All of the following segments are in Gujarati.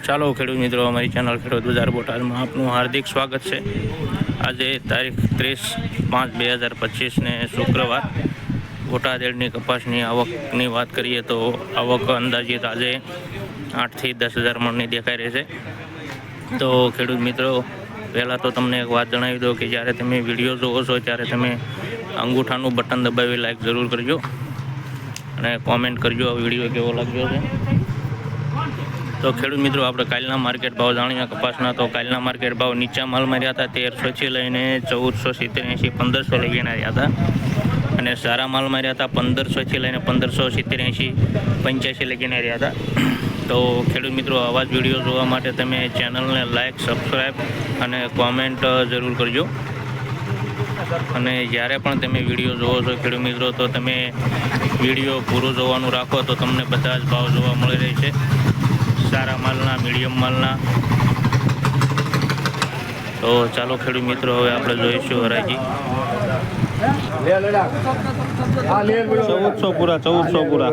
ચાલો ખેડૂત મિત્રો, અમારી ચેનલ ખેડૂત બજાર બોટાદમાં આપનું હાર્દિક સ્વાગત છે। આજે તારીખ 30/5/2025 ને શુક્રવાર બોટાદ એડની કપાસની આવકની વાત કરીએ તો આવક અંદાજિત આજે 8 થી 10,000 મણની દેખાઈ રહી છે। તો ખેડૂત મિત્રો, પહેલાં તો તમને એક વાત જણાવી દઉં કે જ્યારે તમે વિડીયો જોવો છો ત્યારે તમે અંગૂઠાનું બટન દબાવી લાઈક જરૂર કરજો અને કોમેન્ટ કરજો આ વિડીયો કેવો લાગ્યો છે। તો ખેડૂત મિત્રો, આપણે કાલના માર્કેટ ભાવ જાણીએ કપાસના। તો કાલના માર્કેટ ભાવ નીચા માલમાં રહ્યા હતા 1300 થી લઈને 1470 1500 લગીના રહ્યા હતા, અને સારા માલમાં રહ્યા હતા 1500 થી લઈને 1570 85 લગીના રહ્યા હતા। તો ખેડૂત મિત્રો, આવા જ વિડીયો જોવા માટે તમે ચેનલને લાઇક, સબસ્ક્રાઈબ અને કોમેન્ટ જરૂર કરજો। અને જ્યારે પણ તમે વિડીયો જોવો છો ખેડૂત મિત્રો, તો તમે વિડીયો પૂરો જોવાનું રાખો તો તમને બધા જ ભાવ જોવા મળી રહેશે, સારા માલના, મીડિયમ માલના। તો ચાલો ખેડૂત મિત્રો, હવે આપણે જોઈશું હરાજી 1400 પૂરા 1400 પૂરા।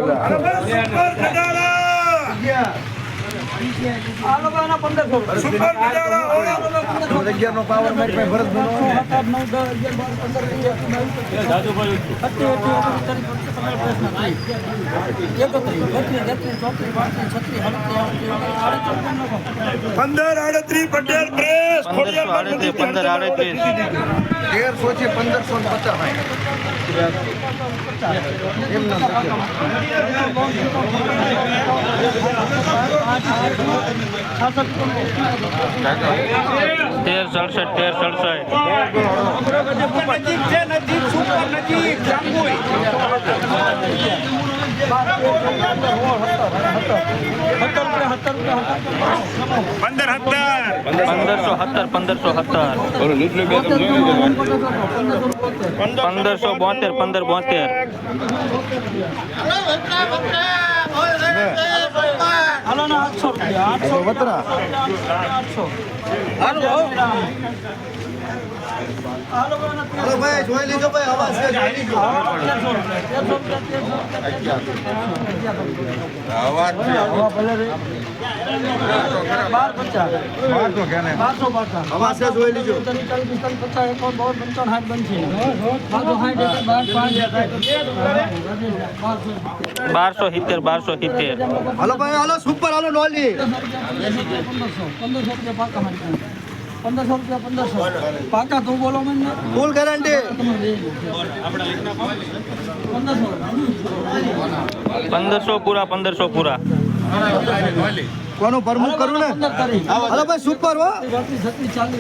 हेलो भाई, જોઈ લીધો ભાઈ, આવાજ છે, જોઈ લીધો આવાજ છે, આવાજ છે, જોઈ લીધો 1270 હાલો ભાઈ, હાલો સુપર, હાલો નોલી 1500 રૂપિયા 1500 પાકા તો બોલો મને ફૂલ ગેરંટી 1500 પૂરા 1500 પૂરા। કોનું પ્રમુખ કરું ને? હાલો ભાઈ સુપર હો 1546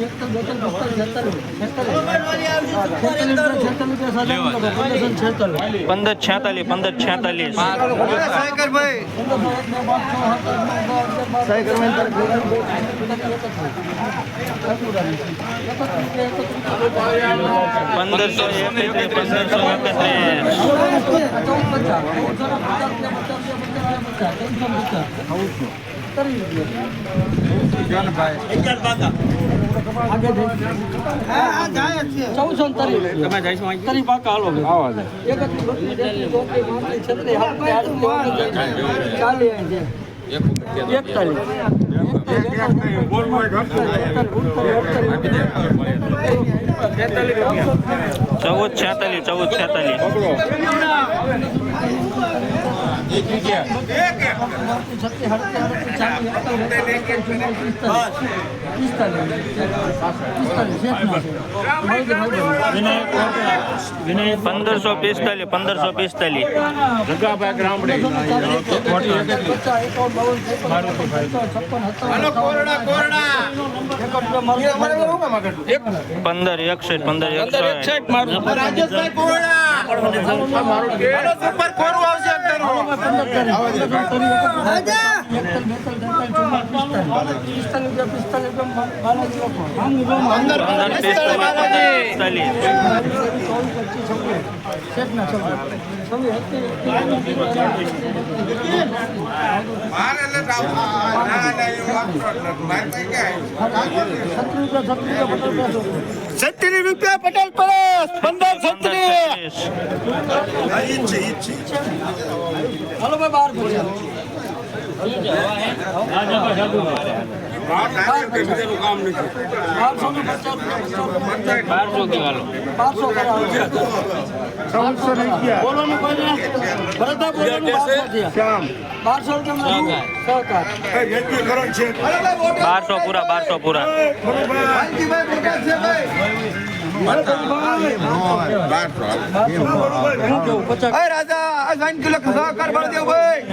સાયકર ભાઈ સાયકર ભાઈ 70 રૂપિયા પટેલ પરસ 1570 હાલો ભાઈ 12 બારસો પૂરા 1200 પૂરા. વાલજીભાઈ મોટા છે ભાઈ એ રાજા આ 9 કિલો સહકાર ભરી દેવ ભાઈ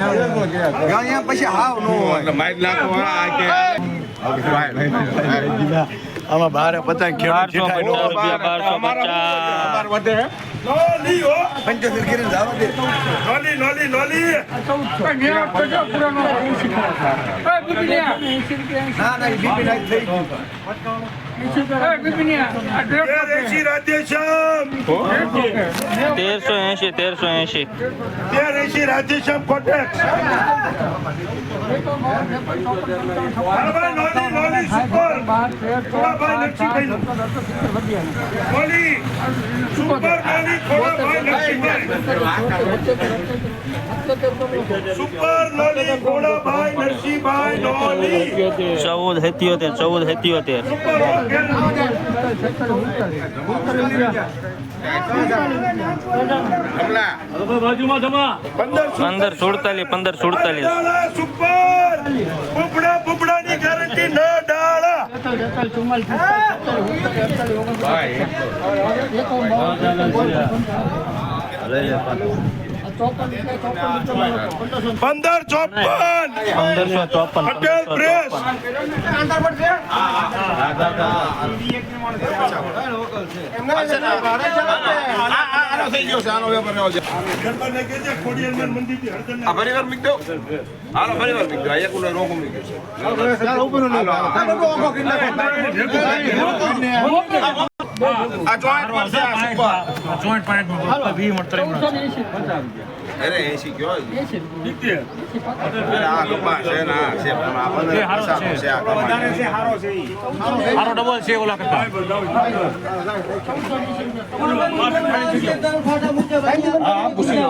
અહીંયા પછી હાવ નો હોય આમાં 1250 ખેડૂત 75 કરીને જાવ દે ના ના બીપી નાખ થઈ ગયું 1380. રાધેશ્યામ કોટેક સુપર નોલી ઘોડાભાઈ નરસિંહભાઈ નોલી 1477. બાજુમાં જમા 1547. સુપર બુબડાની ગેરંટી ન ડાળા પંદર 1554 પટેલ પ્રેસ અરે 80 કયો આ કપા છે ના છે હારો ડબલ છે ઓલા કરતા હા પૂછી લો